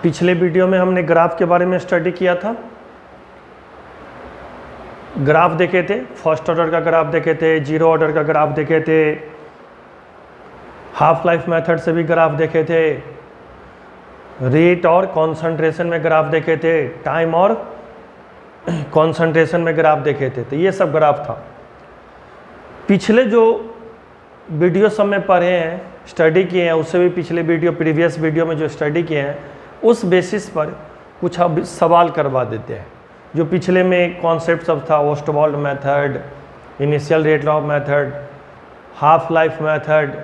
पिछले वीडियो में हमने ग्राफ के बारे में स्टडी किया था। ग्राफ देखे थे, फर्स्ट ऑर्डर का ग्राफ देखे थे, जीरो ऑर्डर का ग्राफ देखे थे, हाफ लाइफ मेथड से भी ग्राफ देखे थे, रेट और कॉन्सेंट्रेशन में ग्राफ देखे थे, टाइम और कॉन्सेंट्रेशन में ग्राफ देखे थे। तो ये सब ग्राफ था। पिछले जो वीडियो सब में पढ़े हैं, स्टडी किए हैं, उससे भी पिछले वीडियो, प्रीवियस वीडियो में जो स्टडी किए हैं, उस बेसिस पर कुछ अब सवाल करवा देते हैं। जो पिछले में कॉन्सेप्ट सब था, Ostwald method, initial rate law method, half life method,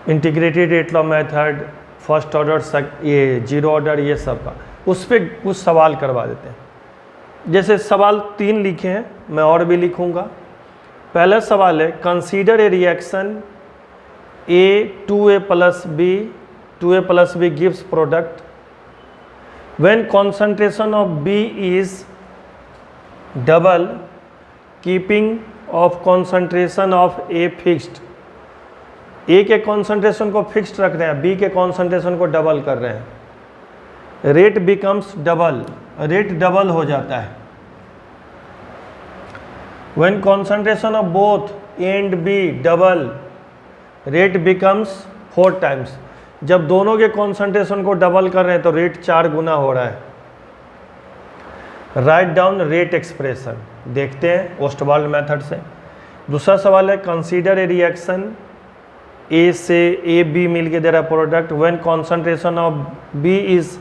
integrated rate law method, first order, ये जीरो ऑर्डर, ये सब का उस पर कुछ सवाल करवा देते हैं। जैसे सवाल 3 लिखे हैं, मैं और भी लिखूंगा। पहला सवाल है, consider a reaction A2A plus B gives product when concentration of B is double, keeping of concentration of A fixed। A के कॉन्सेंट्रेशन को फिक्स्ड रख रहे हैं, B के कॉन्सेंट्रेशन को डबल कर रहे हैं। Rate becomes double, rate double हो जाता है। When concentration of both A and B double, rate becomes 4 times। जब दोनों के कॉन्सेंट्रेशन को डबल कर रहे हैं तो रेट 4 गुना हो रहा है। राइट डाउन रेट एक्सप्रेशन, देखते हैं ओस्टवाल्ड मेथड से। दूसरा सवाल है, कंसीडर ए रिएक्शन ए से ए बी मिल के दे रहा product, when concentration of B is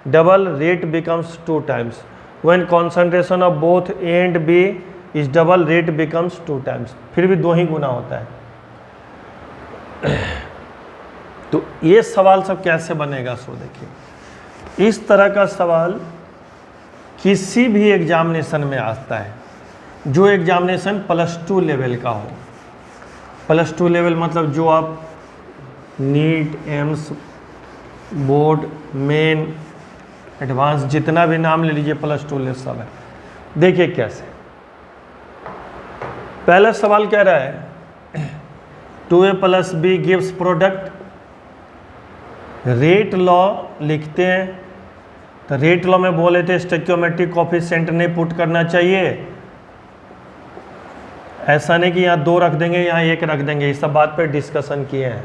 double, rate becomes 2 times। When concentration of both A and B is double, rate becomes 2 times। फिर भी 2 ही गुना होता है। तो ये सवाल सब कैसे बनेगा, सो देखिए। इस तरह का सवाल किसी भी एग्जामिनेशन में आता है, जो एग्जामिनेशन +2 लेवल का हो। +2 लेवल मतलब जो आप NEET, AIIMS, board, Main, Advanced, जितना भी नाम ले लीजिए, +2 लेवल सब है। देखिए कैसे। पहला सवाल कह रहा है 2A plus B gives product. Rate law लिखते हैं, तो रेट लॉ में बोले थे स्टोइकियोमेट्रिक कोएफिशिएंट नहीं पुट करना चाहिए। ऐसा नहीं कि यहाँ 2 रख देंगे, यहाँ 1 रख देंगे। इस सब बात पर डिस्कशन किए हैं।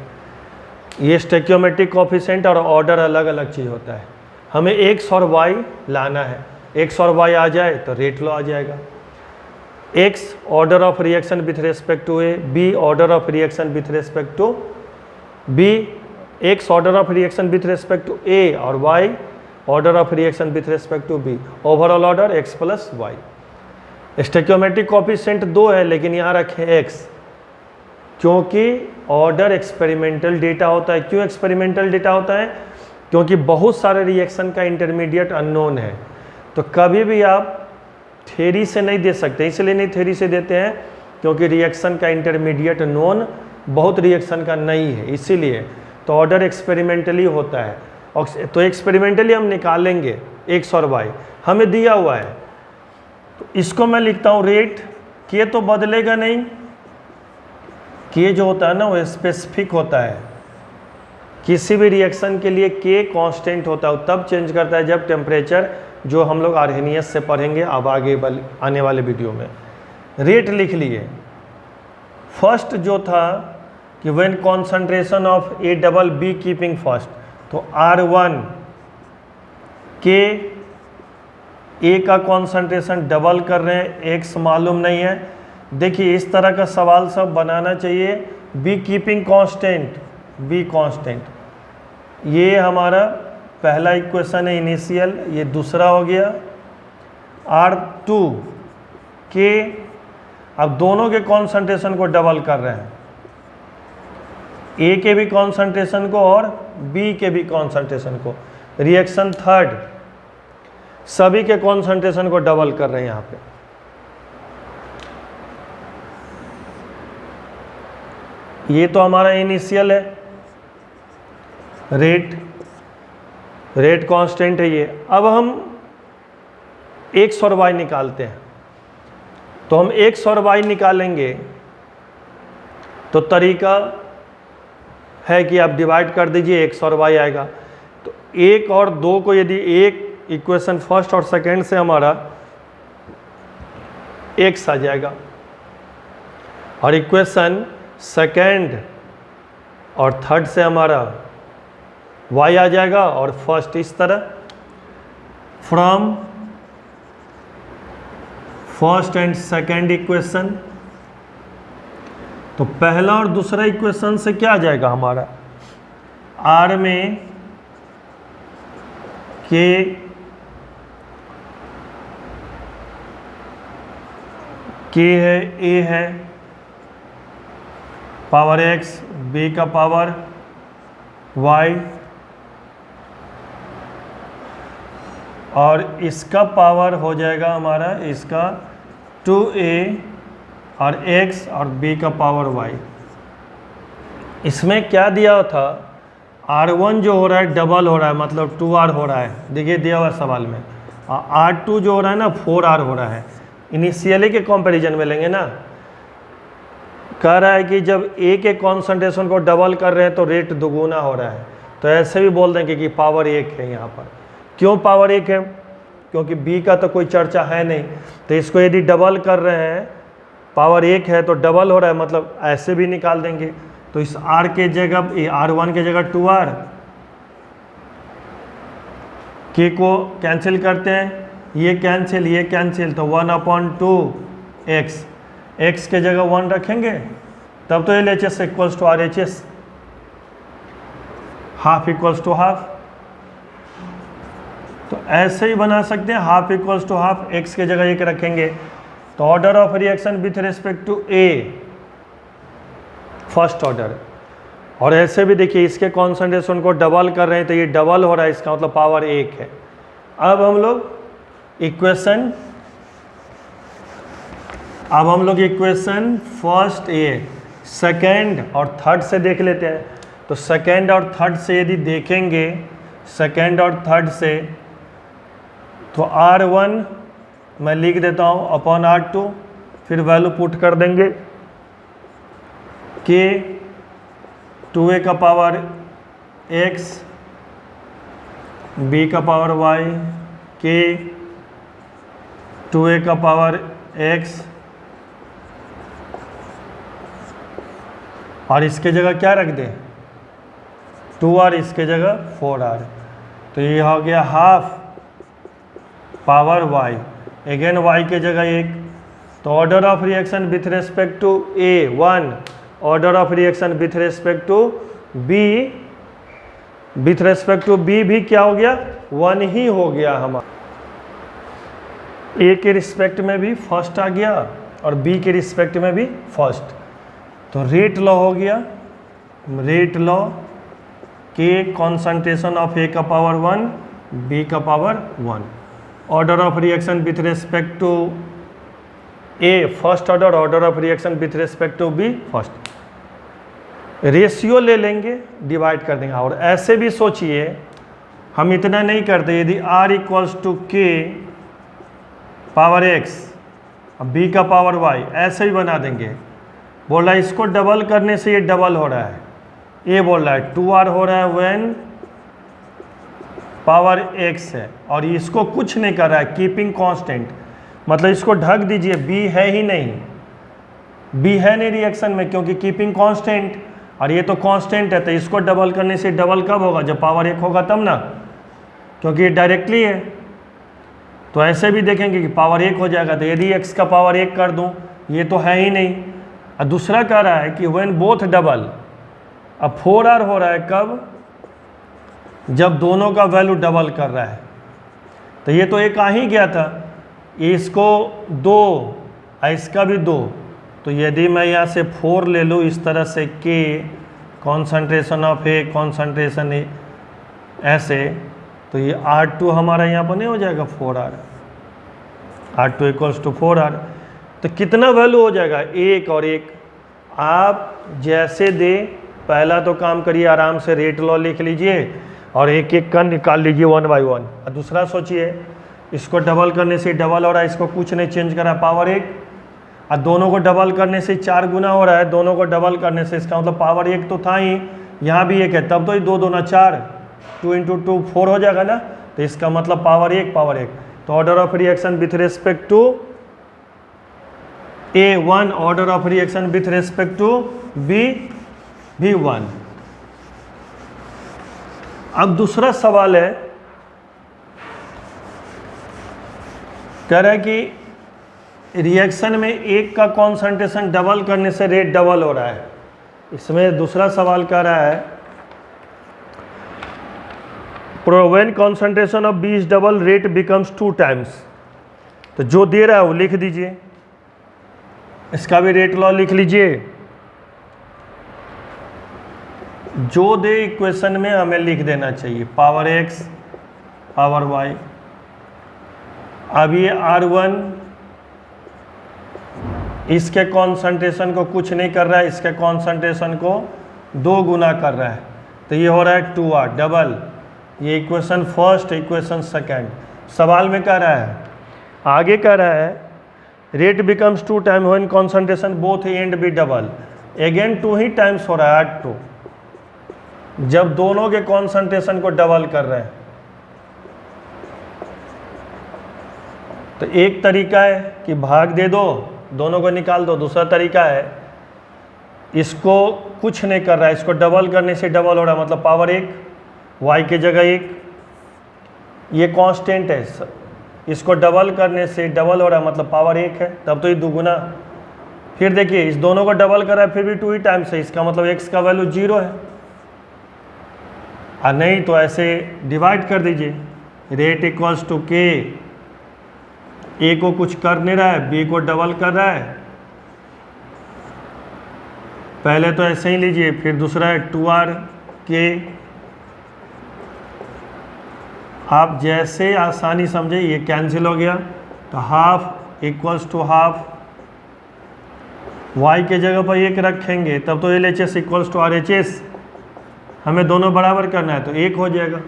ये स्टोइकियोमेट्रिक कोएफिशिएंट और ऑर्डर अलग अलग चीज़ होता है। हमें x और y लाना है। x और y आ जाए तो रेट लॉ आ जाएगा। x order of reaction with respect to A, b order of reaction with respect to B, x order of reaction with respect to A और y order of reaction with respect to B। Overall order x plus y। Stoichiometric coefficient 2 है, लेकिन यहाँ रखे x, क्योंकि order experimental data होता है। क्यों experimental data होता है? क्योंकि बहुत सारे रिएक्शन का इंटरमीडिएट अननोन है। तो कभी भी आप थ्योरी से नहीं दे सकते। इसलिए नहीं थ्योरी से देते हैं क्योंकि रिएक्शन का इंटरमीडिएट नोन बहुत रिएक्शन का नहीं है, इसीलिए। तो ऑर्डर एक्सपेरिमेंटली होता है, तो एक्सपेरिमेंटली हम निकालेंगे x और y, हमें दिया हुआ है। तो इसको मैं लिखता हूँ रेट। के तो बदलेगा नहीं, के जो होता है ना वो स्पेसिफिक होता है। किसी भी रिएक्शन के लिए के कांस्टेंट होता है, तब चेंज करता है जब टेम्परेचर, जो हम लोग आर्हेनियस से पढ़ेंगे अब आगे आने वाले वीडियो में। रेट लिख लिए। फर्स्ट जो था कि when concentration of A double B keeping first, तो R1 के ए का कॉन्सेंट्रेशन डबल कर रहे हैं, x मालूम नहीं है। देखिए इस तरह का सवाल सब बनाना चाहिए। B keeping constant, B constant, ये हमारा पहला इक्वेशन है इनिशियल, ये दूसरा हो गया। R2 के, अब दोनों के कॉन्सेंट्रेशन को डबल कर रहे हैं, ए के भी कॉन्सेंट्रेशन को और बी के भी कॉन्सेंट्रेशन को। रिएक्शन थर्ड, सभी के कॉन्सेंट्रेशन को डबल कर रहे हैं यहाँ पे। ये तो हमारा इनिशियल है, रेट कांस्टेंट है ये। अब हम x और y निकालते हैं। तो हम x और y निकालेंगे तो तरीका है कि आप डिवाइड कर दीजिए, x और y आएगा। तो 1 और 2 को यदि एक इक्वेशन फर्स्ट और सेकेंड से हमारा x आ जाएगा और इक्वेशन सेकेंड और थर्ड से हमारा y आ जाएगा और फर्स्ट इस तरह from first and second equation. तो पहला और दूसरा इक्वेशन से क्या आ जाएगा हमारा, r में k है, a है, पावर x, b का पावर y और इसका पावर हो जाएगा हमारा इसका 2a और x और b का पावर y। इसमें क्या दिया था, r1 जो हो रहा है डबल हो रहा है, मतलब 2r हो रहा है, देखिए दिया हुआ सवाल में। और r2 जो हो रहा है ना 4r हो रहा है। इनिशियली के कंपैरिजन में लेंगे ना, कह रहा है कि जब a के कॉन्सेंट्रेशन को डबल कर रहे हैं तो रेट दोगुना हो रहा है, तो ऐसे भी बोल देंगे कि पावर 1 है यहाँ पर। क्यों पावर 1 है, क्योंकि b का तो कोई चर्चा है नहीं, तो इसको यदि डबल कर रहे हैं, पावर 1 है तो डबल हो रहा है, मतलब ऐसे भी निकाल देंगे। तो इस r के जगह r1 के जगह 2r, k को कैंसिल करते हैं, ये कैंसिल, तो 1/2 x के जगह 1 रखेंगे तब तो LHS equals to RHS, half equals to half. तो ऐसे ही बना सकते हैं, half equals to half, x के जगह 1 रखेंगे तो order of reaction with respect to a first order. और ऐसे भी देखिए इसके कॉन्सेंट्रेशन को डबल कर रहे हैं तो ये डबल हो रहा है, इसका मतलब पावर 1 है। अब हम लोग इक्वेशन फर्स्ट ए सेकेंड और थर्ड से देख लेते हैं। तो सेकेंड और थर्ड से यदि देखेंगे, सेकेंड और थर्ड से, तो r1 मैं लिख देता हूँ अपॉन r2, फिर वैल्यू पुट कर देंगे k 2a का पावर x, b का पावर y, k 2a का पावर x, और इसके जगह क्या रख दें 2r, इसके जगह 4r। तो ये हो गया half power y, again y के जगह 1। तो order of reaction with respect to a 1, order of reaction with respect to b, with respect to b भी क्या हो गया 1 ही हो गया हमारा। a के रिस्पेक्ट में भी फर्स्ट आ गया और b के रिस्पेक्ट में भी फर्स्ट। तो रेट लॉ हो गया, rate law k concentration of a का पावर 1, b का power 1, order of reaction with respect to a first order, order of reaction with respect to b first. Ratio ले लेंगे, divide कर देंगे। और ऐसे भी सोचिए, हम इतना नहीं करते, यदि r equals to k power x b का पावर y, ऐसे ही बना देंगे। बोल रहा है इसको डबल करने से ये डबल हो रहा है, ये बोल रहा है 2r हो रहा है व्हेन पावर x है, और इसको कुछ नहीं कर रहा है, कीपिंग कांस्टेंट, मतलब इसको ढक दीजिए, b है ही नहीं, b है नहीं रिएक्शन में, क्योंकि कीपिंग कांस्टेंट, और ये तो कांस्टेंट है। तो इसको डबल करने से डबल कब होगा, जब पावर 1 होगा तब ना, क्योंकि ये डायरेक्टली है। तो ऐसे भी देखेंगे कि पावर 1 हो जाएगा, तो यदि x का पावर 1 कर दूं, ये तो है ही नहीं। और दूसरा कह रहा है कि व्हेन बोथ डबल, अब 4r हो रहा है कब, जब दोनों का वैल्यू डबल कर रहा है। तो ये तो एक आ ही गया था, इसको 2 और इसका भी 2। तो यदि मैं यहाँ से 4 ले लूँ इस तरह से, k concentration of a, concentration a, ऐसे, तो ये r2 हमारा यहाँ पर नहीं हो जाएगा 4r, r2 equals to 4r। तो कितना वैल्यू हो जाएगा, 1 और 1। आप जैसे दे, पहला तो काम करिए, आराम से रेट लॉ लिख लीजिए और एक एक का निकाल लीजिए 1 बाई 1। और दूसरा सोचिए, इसको डबल करने से डबल हो रहा है, इसको कुछ नहीं चेंज करा, पावर 1, और दोनों को डबल करने से 4 गुना हो रहा है, दोनों को डबल करने से, इसका मतलब पावर 1 तो था ही, यहाँ भी 1 है, तब तो ही 2 दूना 4, 2 इंटू 2 4 हो जाएगा ना, तो इसका मतलब पावर 1 तो order of reaction with respect to A1, order of reaction with respect to B भी 1। अब दूसरा सवाल है, कह रहा है कि रिएक्शन में एक का कॉन्सेंट्रेशन डबल करने से रेट डबल हो रहा है। इसमें दूसरा सवाल कह रहा है when concentration of B is double rate becomes 2 times. तो जो दे रहा है वो लिख दीजिए, इसका भी रेट लॉ लिख लीजिए। जो दे इक्वेशन में हमें लिख देना चाहिए, पावर x पावर y। अब ये R1 इसके कॉन्सेंट्रेशन को कुछ नहीं कर रहा है, इसके कॉन्सेंट्रेशन को 2 गुना कर रहा है, तो ये हो रहा है 2R डबल। ये इक्वेशन फर्स्ट, इक्वेशन सेकेंड। सवाल में कह रहा है, आगे कह रहा है rate becomes 2 time when concentration both and B double. Again 2 ही टाइम्स हो रहा है, 2 जब दोनों के कॉन्सेंट्रेशन को डबल कर रहे हैं। तो एक तरीका है कि भाग दे दो, दोनों को निकाल दो। दूसरा तरीका है इसको कुछ नहीं कर रहा है, इसको डबल करने से डबल हो रहा है, मतलब पावर 1 y के जगह 1, ये कांस्टेंट है, इसको डबल करने से डबल हो रहा है, मतलब पावर 1 है, तब तो ये दुगुना। फिर देखिए इस दोनों को डबल कर रहा है, फिर भी 2 ही टाइम्स है, इसका मतलब x का वैल्यू 0 है। और नहीं तो ऐसे डिवाइड कर दीजिए, rate equals to k, a को कुछ कर नहीं रहा है, b को डबल कर रहा है। पहले तो ऐसे ही लीजिए, फिर दूसरा है 2R k। आप जैसे आसानी समझे, ये कैंसिल हो गया, तो half equals to half, y के जगह पर 1 रखेंगे तब तो LHS इक्वल्स टू RHS, हमें दोनों बराबर करना है तो 1 हो जाएगा।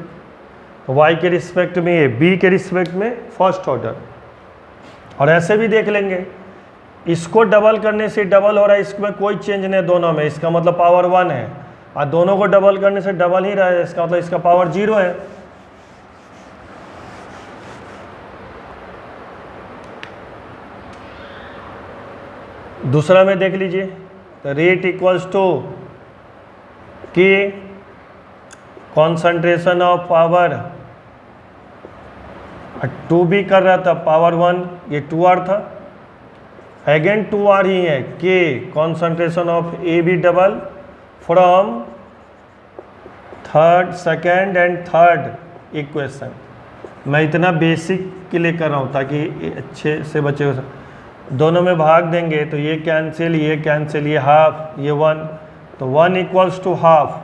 तो y के रिस्पेक्ट में ये, b के रिस्पेक्ट में फर्स्ट ऑर्डर। और ऐसे भी देख लेंगे, इसको डबल करने से डबल हो रहा है, इसमें कोई चेंज नहीं दोनों में, इसका मतलब पावर 1 है। और दोनों को डबल करने से डबल ही रहा है, इसका मतलब इसका पावर 0 है। दूसरा में देख लीजिए, तो रेट इक्वल्स टू के कॉन्सेंट्रेशन ऑफ पावर 2 भी कर रहा था, पावर 1, ये 2R था, अगेन 2R ही है, के concentration of A B double from third, second and third equation. मैं इतना बेसिक के लिए कर रहा हूँ ताकि अच्छे से बच्चे हो। दोनों में भाग देंगे तो ये कैंसिल, ये कैंसिल, ये हाफ, ये 1, तो 1 इक्वल्स टू हाफ।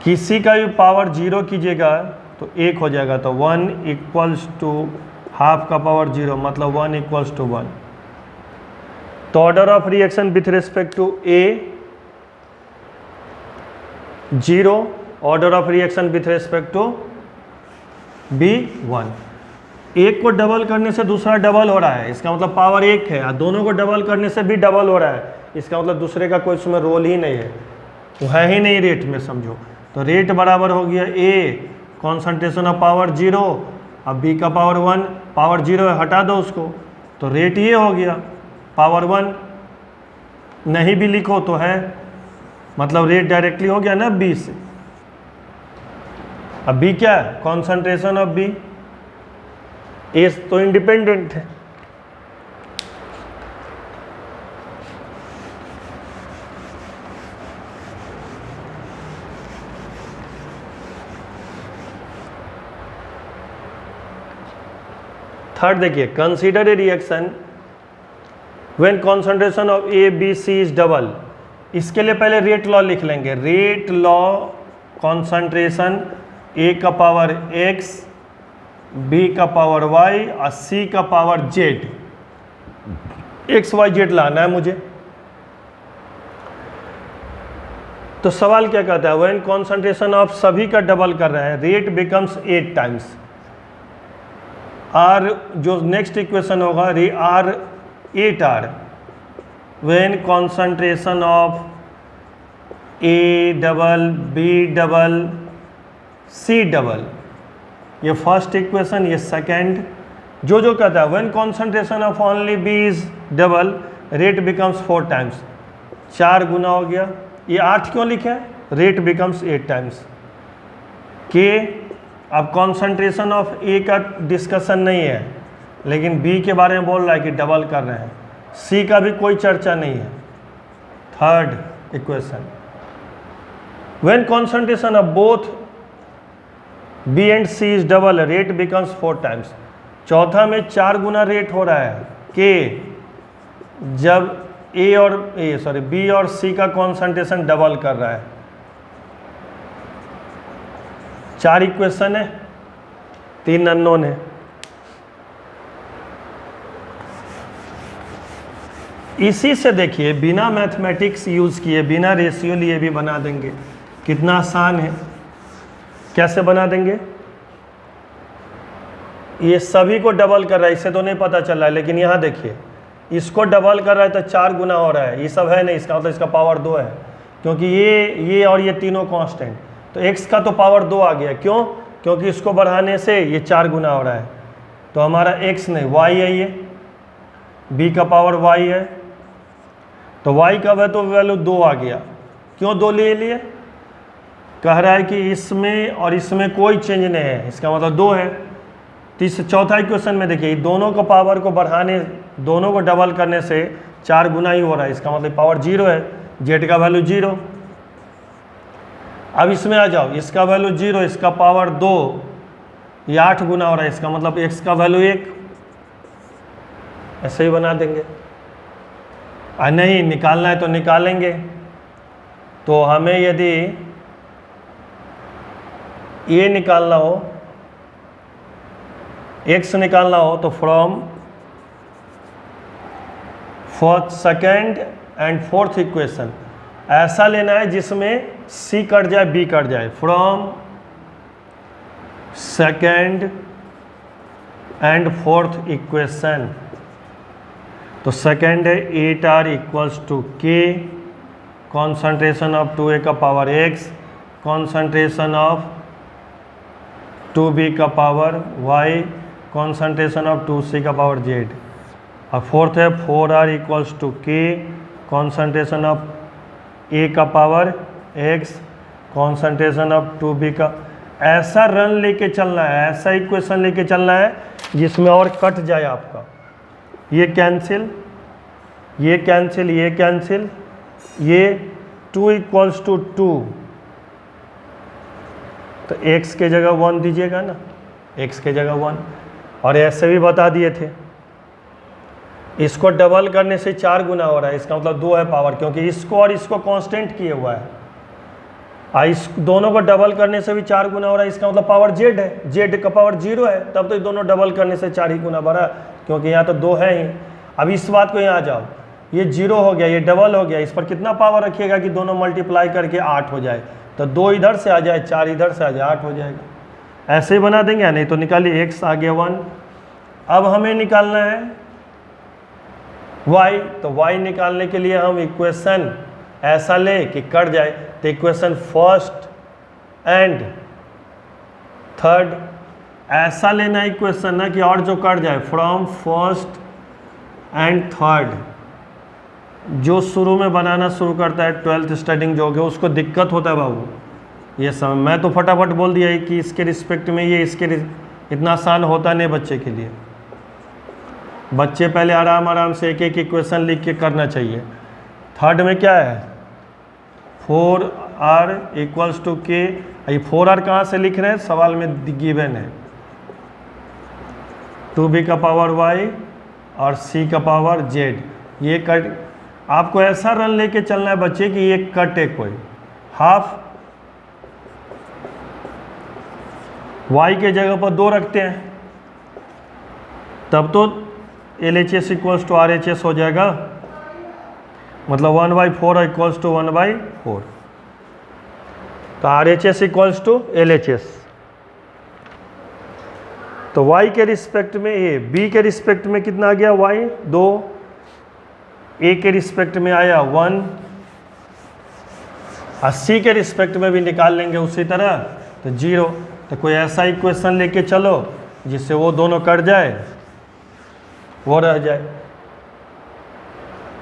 किसी का भी पावर 0 कीजिएगा तो 1 हो जाएगा, तो 1 इक्वल्स टू हाफ का पावर 0, मतलब 1 इक्वल्स टू 1। तो order of reaction with respect to A 0, order of reaction with respect to B 1। एक को डबल करने से दूसरा डबल हो रहा है, इसका मतलब पावर 1 है, और दोनों को डबल करने से भी डबल हो रहा है, इसका मतलब दूसरे का कोई उसमें रोल ही नहीं है, वो है ही नहीं रेट में, समझो। तो रेट बराबर हो गया A कॉन्सेंट्रेशन ऑफ पावर 0, अब B का पावर 1, पावर 0 है, हटा दो उसको, तो रेट ये हो गया पावर 1। नहीं भी लिखो तो है, मतलब रेट डायरेक्टली हो गया ना B से। अब B क्या है, कॉन्सेंट्रेशन ऑफ B, ए तो इंडिपेंडेंट है। थर्ड देखिए, consider a reaction when concentration of A B C is double. इसके लिए पहले रेट लॉ लिख लेंगे, रेट लॉ कॉन्सेंट्रेशन ए का पावर x, B का पावर y और C का power z, x y z लाना है मुझे। तो सवाल क्या कहता है, व्हेन कॉन्सेंट्रेशन ऑफ सभी का डबल कर रहा है, रेट बिकम्स 8 टाइम्स। R जो नेक्स्ट इक्वेशन होगा, R 8R, when concentration of A double B double C double, ये फर्स्ट इक्वेशन, ये सेकेंड। जो कहता है when concentration of only B is double rate becomes 4 times, 4 गुना हो गया। ये 8 क्यों लिखे हैं? Rate becomes 8 times. के अब कॉन्सेंट्रेशन ऑफ ए का डिस्कशन नहीं है, लेकिन बी के बारे में बोल रहा है कि डबल कर रहे हैं। सी का भी कोई चर्चा नहीं है। Third equation, when concentration of both B and C is double rate becomes 4 times. चौथा में 4 गुना रेट हो रहा है के जब बी और सी का कॉन्सेंट्रेशन डबल कर रहा है। 4 इक्वेशन है, 3 अननोन है। इसी से देखिए बिना मैथमेटिक्स यूज़ किए, बिना रेशियो लिए भी बना देंगे। कितना आसान है। कैसे बना देंगे? ये सभी को डबल कर रहा है, इससे तो नहीं पता चल रहा है, लेकिन यहाँ देखिए इसको डबल कर रहा है तो 4 गुना हो रहा है। ये सब है नहीं, इसका मतलब इसका पावर 2 है, क्योंकि ये और ये तीनों कांस्टेंट, तो x का तो पावर 2 आ गया। क्यों? क्योंकि इसको बढ़ाने से ये 4 गुना हो रहा है। तो हमारा x नहीं y है, ये b का पावर y है, तो y का वैल्यू 2 आ गया। क्यों 2 ले लिए? कह रहा है कि इसमें और इसमें कोई चेंज नहीं है, इसका मतलब 2 है। तो इस चौथा इक्वेशन में देखिए दोनों को पावर को बढ़ाने, दोनों को डबल करने से 4 गुना ही हो रहा है, इसका मतलब पावर 0 है, z का वैल्यू 0। अब इसमें आ जाओ, इसका वैल्यू 0, इसका पावर 2, ये 8 गुना हो रहा है, इसका मतलब x का वैल्यू 1। ऐसे ही बना देंगे। नहीं निकालना है तो निकालेंगे। तो हमें यदि ये निकालना हो, x निकालना हो, तो from second and fourth equation ऐसा लेना है जिसमें c कट जाए, b कट जाए। From second and fourth equation, तो सेकेंड है 8r equals to k, concentration of 2a का power x, concentration of 2b का power y, concentration of 2c का पावर z। और फोर्थ है 4r equals to k, concentration of a का power x, concentration of 2b का। ऐसा run लेके चलना है, ऐसा इक्वेशन लेके चलना है जिसमें और कट जाए आपका। ये कैंसिल, ये कैंसिल, ये कैंसिल, ये 2 इक्वल्स टू 2, तो x के जगह 1 दीजिएगा ना, x के जगह 1। और ऐसे भी बता दिए थे, इसको डबल करने से 4 गुना हो रहा है, इसका मतलब 2 है पावर, क्योंकि इसको और इसको कांस्टेंट किए हुआ है। इस दोनों को डबल करने से भी 4 गुना हो रहा है, इसका मतलब पावर z है, z का पावर 0 है, तब तो दोनों डबल करने से 4 ही गुना बढ़ा, क्योंकि यहाँ तो 2 है ही। अब इस बात को यहाँ आ जाओ, ये 0 हो गया, ये डबल हो गया, इस पर कितना पावर रखिएगा कि दोनों मल्टीप्लाई करके 8 हो जाए, तो 2 इधर से आ जाए, 4 इधर से आ जाए, 8 हो जाएगा। ऐसे ही बना देंगे, नहीं तो निकालिए, x आ गया 1। अब हमें निकालना है y, तो y निकालने के लिए हम इक्वेशन ऐसा ले कि कट जाए, तो इक्वेशन फर्स्ट एंड थर्ड ऐसा लेना इक्वेशन ना कि और जो कट जाए, फ्रॉम फर्स्ट एंड थर्ड। जो शुरू में बनाना शुरू करता है 12th स्टार्टिंग जो हो गया, उसको दिक्कत होता है बाबू, ये सब मैं तो फटाफट बोल दिया कि इसके रिस्पेक्ट में ये, इतना आसान होता नहीं बच्चे के लिए। बच्चे पहले आराम आराम से एक एक इक्वेशन लिख के करना चाहिए। थर्ड में क्या है, 4r इक्वल्स टू k। ये 4r कहाँ से लिख रहे हैं, सवाल में गिवन है, 2b का पावर y और c का पावर z। ये कट आपको ऐसा रन लेके चलना है बच्चे कि ये कटे कोई हाफ, y के जगह पर 2 रखते हैं, तब तो LHS इक्वल्स टू RHS हो जाएगा, मतलब 1/4 इक्वल्स टू 1/4, तो RHS इक्वल्स टू LHS। तो y के रिस्पेक्ट में a, b के रिस्पेक्ट में कितना आ गया y 2, a के रिस्पेक्ट में आया 1, और सी के रिस्पेक्ट में भी निकाल लेंगे उसी तरह, तो 0। तो कोई ऐसा इक्वेशन लेके चलो जिससे वो दोनों कट जाए, वो रह जाए।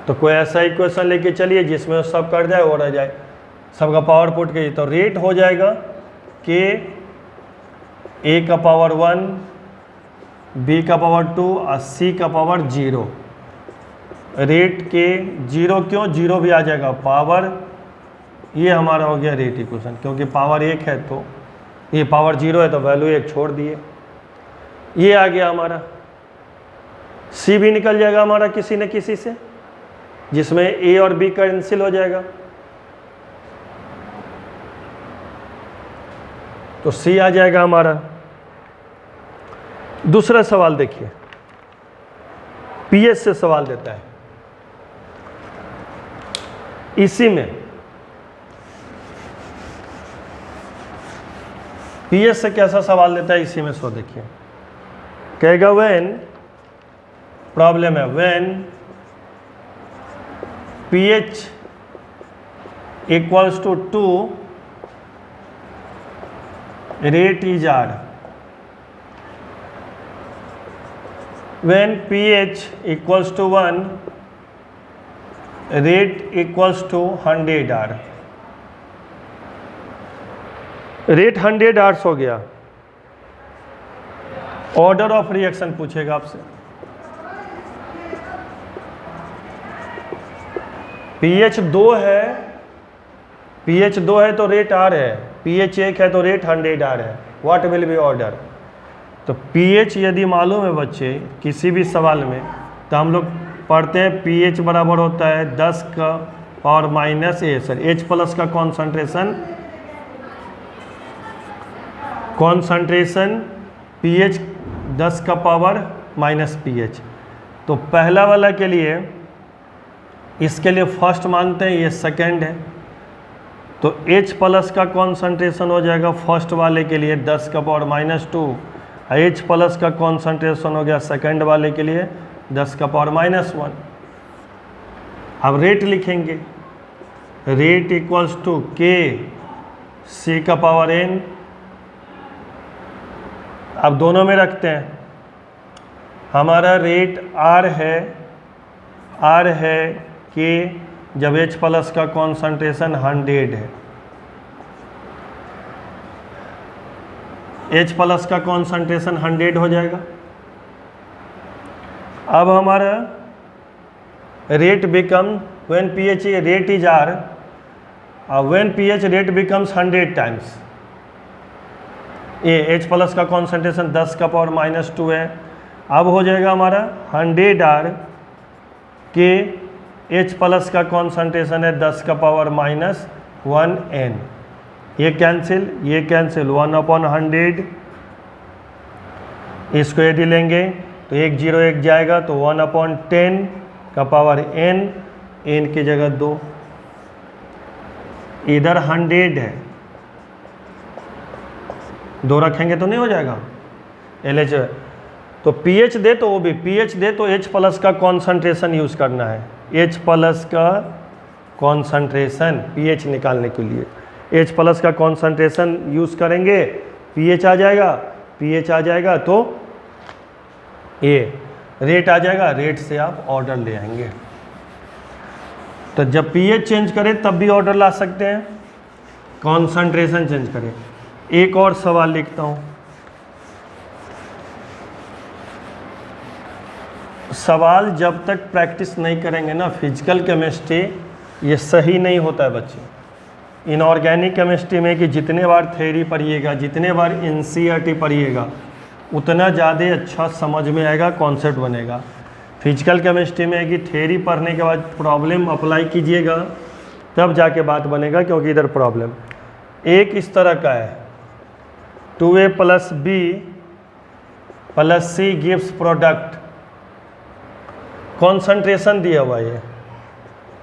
तो कोई ऐसा इक्वेशन लेके चलिए जिसमें वो सब कट जाए, वो रह जाए, सबका पावर पुट कीजिए। तो रेट हो जाएगा कि a का पावर 1, b का पावर 2 और c का पावर 0। रेट के 0 क्यों, 0 भी आ जाएगा पावर, ये हमारा हो गया रेट इक्वेशन, क्योंकि पावर 1 है तो ये पावर 0 है तो वैल्यू 1 छोड़ दिए, ये आ गया हमारा। c भी निकल जाएगा हमारा किसी न किसी से, जिसमें a और b कैंसिल हो जाएगा, तो c आ जाएगा हमारा। दूसरा सवाल देखिए, पीएच से सवाल देता है। इसी में पीएच से कैसा सवाल देता है, इसी में सो देखिए, कहेगा व्हेन, प्रॉब्लम है when pH equals to 2, rate is R. When pH equals to 1, rate equals to 100 R. Rate 100 आर्स हो गया। ऑर्डर ऑफ रिएक्शन पूछेगा आपसे। pH 2 है, pH 2 है तो रेट R है, pH 1 है तो रेट 100 R है। What will be order? तो pH यदि मालूम है बच्चे किसी भी सवाल में, तो हम लोग पढ़ते हैं pH बराबर होता है 10 का पावर माइनस H प्लस का कॉन्सेंट्रेशन pH 10 का पावर माइनस pH। तो पहला वाला के लिए, इसके लिए फर्स्ट मानते हैं, ये सेकंड है, तो H प्लस का कॉन्सेंट्रेशन हो जाएगा फर्स्ट वाले के लिए 10 का पावर माइनस 2, H प्लस का कॉन्सेंट्रेशन हो गया सेकंड वाले के लिए 10 का पावर माइनस 1। अब रेट लिखेंगे, rate equals to K C का पावर N। अब दोनों में रखते हैं, हमारा रेट R है कि जब H प्लस का कॉन्सेंट्रेशन 100 है, H प्लस का कॉन्सेंट्रेशन 100 हो जाएगा। अब हमारा rate become when pH rate is R, when pH rate becomes 100 times, ये H प्लस का कॉन्सेंट्रेशन 10 का पावर माइनस 2 है। अब हो जाएगा हमारा 100 R के H प्लस का कॉन्सेंट्रेशन है 10 का पावर माइनस 1 N। ये कैंसिल 1/100, इसको यदि लेंगे तो 1 0 1 जाएगा, तो 1/10 का पावर n की जगह 2, इधर 100 है, 2 रखेंगे तो नहीं हो जाएगा LH। तो pH दे तो वो भी pH दे तो H प्लस का कॉन्सेंट्रेशन यूज़ करना है, H प्लस का कॉन्सेंट्रेशन pH निकालने के लिए H प्लस का कॉन्सेंट्रेशन यूज़ करेंगे, pH आ जाएगा तो ये रेट आ जाएगा, रेट से आप ऑर्डर ले आएंगे। तो जब pH चेंज करें तब भी ऑर्डर ला सकते हैं, कॉन्सेंट्रेशन चेंज करें। एक और सवाल लिखता हूँ, सवाल जब तक प्रैक्टिस नहीं करेंगे ना फिजिकल केमिस्ट्री, ये सही नहीं होता है बच्चे। इनऑर्गेनिक केमिस्ट्री में कि जितने बार थ्योरी पढ़िएगा, जितने बार NCERT पढ़िएगा, उतना ज़्यादा अच्छा समझ में आएगा, कॉन्सेप्ट बनेगा। फिजिकल केमिस्ट्री में है कि थ्योरी पढ़ने के बाद प्रॉब्लम अप्लाई कीजिएगा तब जाके बात बनेगा, क्योंकि इधर प्रॉब्लम एक इस तरह का है, 2A + B + C gives product, concentration दिया हुआ है,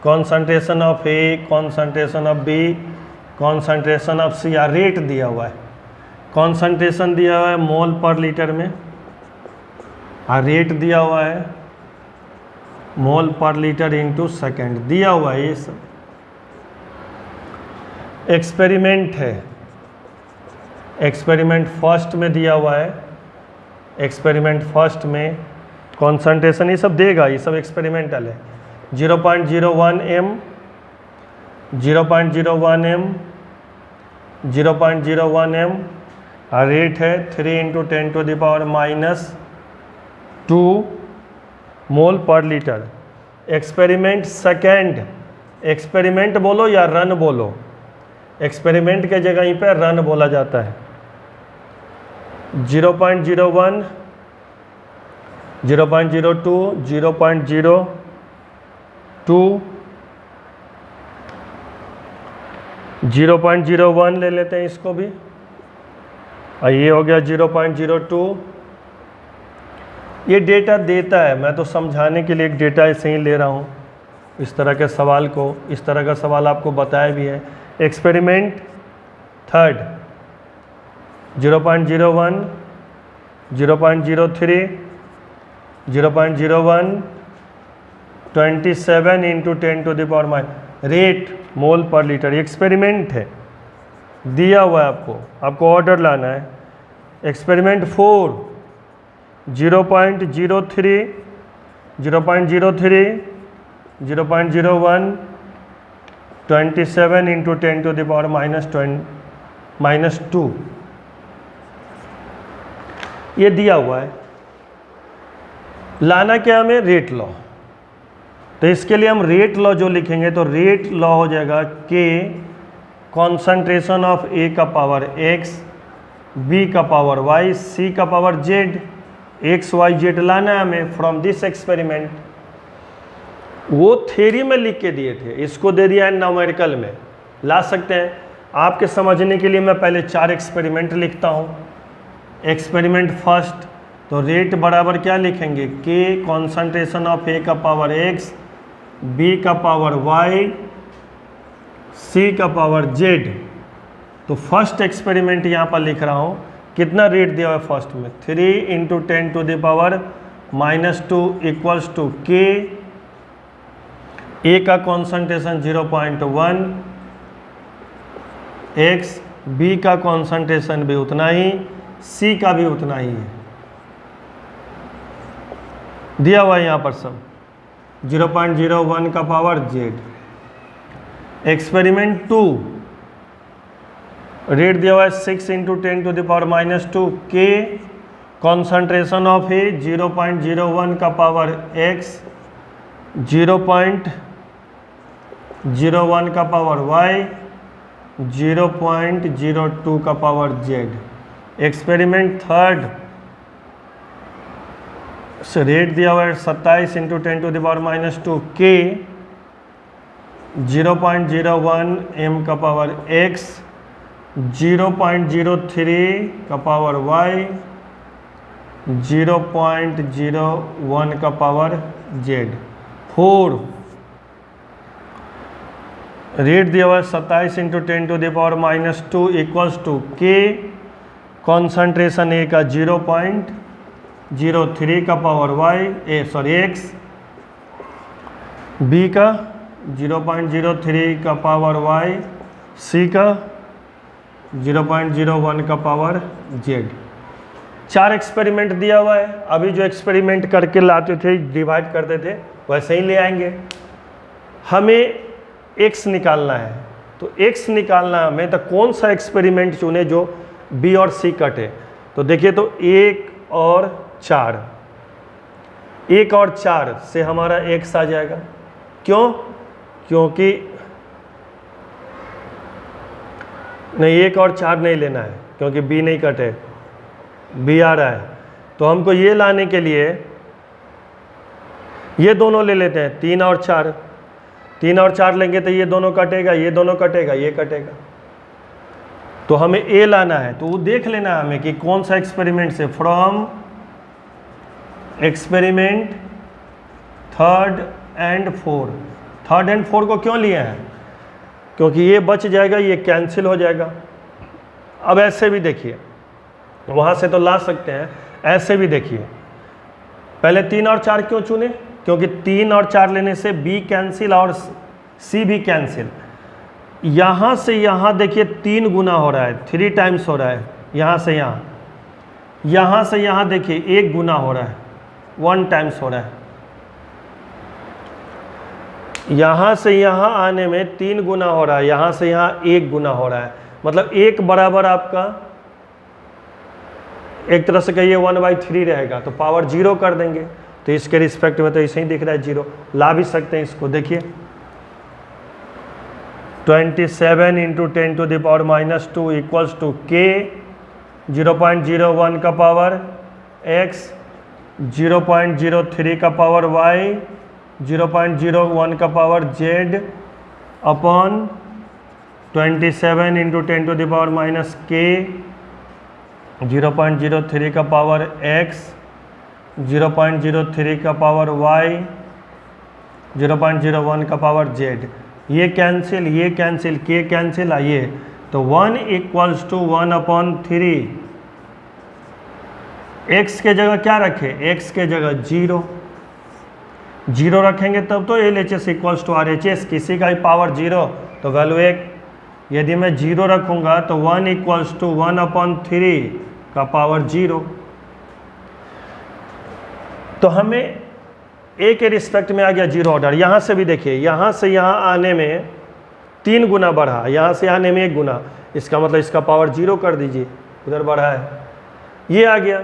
concentration of A, concentration of B, concentration of C, या रेट दिया हुआ है, कॉन्सेंट्रेशन दिया हुआ है मोल पर लीटर में, और रेट दिया हुआ है मोल पर लीटर इंटू सेकेंड दिया हुआ है ये सब। एक्सपेरिमेंट है, एक्सपेरिमेंट फर्स्ट में दिया हुआ है, एक्सपेरिमेंट फर्स्ट में कॉन्सेंट्रेशन ये सब देगा, ये सब एक्सपेरिमेंटल है। 0.01 m, 0.01 m, 0.01 m, रेट है 3 × 10⁻⁻² मोल पर लीटर। एक्सपेरिमेंट सेकेंड, एक्सपेरिमेंट बोलो या रन बोलो, एक्सपेरिमेंट के जगह पे रन बोला जाता है। 0.01, 0.02, 0.02, 0.01 ले लेते हैं इसको भी, और ये हो गया 0.02। ये डेटा देता है, मैं तो समझाने के लिए एक डेटा ऐसे ही ले रहा हूँ इस तरह के सवाल को, इस तरह का सवाल आपको बताया भी है। एक्सपेरिमेंट थर्ड 0.01, 0.03, 0.01, 27 × 10⁻⁻, रेट मोल पर लीटर। एक्सपेरिमेंट है, दिया हुआ है आपको ऑर्डर लाना है। एक्सपेरिमेंट 4 0.03, 0.03, 0.01, 27 × 10⁻⁻², ये दिया हुआ है। लाना क्या हमें, रेट लॉ। तो इसके लिए हम रेट लॉ जो लिखेंगे तो रेट लॉ हो जाएगा के कॉन्सेंट्रेशन ऑफ ए का पावर x, बी का पावर y, सी का power z, x y z लाना है हमें फ्रॉम दिस एक्सपेरिमेंट। वो थ्योरी में लिख के दिए थे, इसको दे दिया है न्यूमेरिकल में, ला सकते हैं। आपके समझने के लिए मैं पहले 4 एक्सपेरिमेंट लिखता हूँ। एक्सपेरिमेंट फर्स्ट, तो रेट बराबर क्या लिखेंगे, के कॉन्सेंट्रेशन ऑफ ए का पावर x, बी का पावर y, सी का पावर z। तो फर्स्ट एक्सपेरिमेंट यहाँ पर लिख रहा हूँ, कितना रेट दिया हुआ है फर्स्ट में, 3 × 10⁻⁻² इक्वल्स टू के, ए का कॉन्सेंट्रेशन 0.1, x, बी का कॉन्सेंट्रेशन भी उतना ही, सी का भी उतना ही है, दिया हुआ है यहाँ पर सब 0.01 का पावर z। एक्सपेरिमेंट 2 रेट दिया हुआ है 6 × 10⁻⁻² के कॉन्सेंट्रेशन ऑफ ए 0.01 का पावर x, 0.01 का पावर y, 0.02 का पावर z। एक्सपेरिमेंट थर्ड से रेट दिया हुआ है 27 × 10⁻⁻² के 0.01 m का पावर x, 0.03 का पावर y, 0.01 का पावर z। 4 रेट दिया हुआ है 27 × 10⁻⁻² इक्वल्स टू के कॉन्सेंट्रेशन ए का 0.03 का पावर x, बी का 0.03 का पावर y, सी का 0.01 का पावर z। 4 एक्सपेरिमेंट दिया हुआ है। अभी जो एक्सपेरिमेंट करके लाते थे, डिवाइड करते थे, वैसे ही ले आएंगे। हमें x निकालना है, तो x निकालना है हमें, तो कौन सा एक्सपेरिमेंट चुने जो b और c कटे। तो देखिए, तो 1 और 4, 1 और 4 से हमारा x आ जाएगा। क्यों? क्योंकि नहीं, 1 और 4 नहीं लेना है क्योंकि b नहीं कटे, b आ रहा है। तो हमको ये लाने के लिए ये दोनों ले लेते हैं, 3 और 4। 3 और 4 लेंगे तो ये दोनों कटेगा, ये दोनों कटेगा, ये कटेगा। तो हमें a लाना है, तो वो देख लेना है हमें कि कौन सा एक्सपेरिमेंट से, from experiment third and 4। Third and 4 को क्यों लिए हैं? क्योंकि ये बच जाएगा, ये कैंसिल हो जाएगा। अब ऐसे भी देखिए, वहाँ से तो ला सकते हैं, ऐसे भी देखिए। पहले 3 और 4 क्यों चुने? क्योंकि 3 और 4 लेने से b कैंसिल और c भी कैंसिल। यहाँ से यहाँ देखिए 3 गुना हो रहा है, 3 टाइम्स हो रहा है, यहाँ से यहाँ, यहाँ से यहाँ देखिए 1 गुना हो रहा है, 1 टाइम्स हो रहा है, यहाँ से यहाँ आने में 3 गुना हो रहा है, यहाँ से यहाँ 1 गुना हो रहा है, मतलब 1 बराबर आपका एक तरह से कहिए 1/3 रहेगा, तो पावर 0 कर देंगे। तो इसके रिस्पेक्ट में तो ऐसे ही दिख रहा है 0, ला भी सकते हैं इसको। देखिए 27 × 10⁻² इक्वल्स टू k 0.01 का पावर x, 0.03 का पावर y, 0.01 का पावर z अपॉन 27 × 10⁻k 0.03 का पावर x, 0.03 का पावर y, 0.01 का पावर z। ये कैंसिल, ये कैंसिल, के कैंसिल, आइए तो 1 = 1/3। x के जगह क्या रखें, x के जगह 0 रखेंगे तब तो LHS = RHS, किसी का ही पावर 0 तो वैल्यू 1। यदि मैं 0 रखूँगा तो 1 = 1/3 का पावर 0। तो हमें ए के रिस्पेक्ट में आ गया 0 ऑर्डर। यहाँ से भी देखिए, यहाँ से यहाँ आने में 3 गुना बढ़ा, यहाँ से आने में 1 गुना, इसका मतलब इसका पावर 0 कर दीजिए, उधर बढ़ा है। ये आ गया,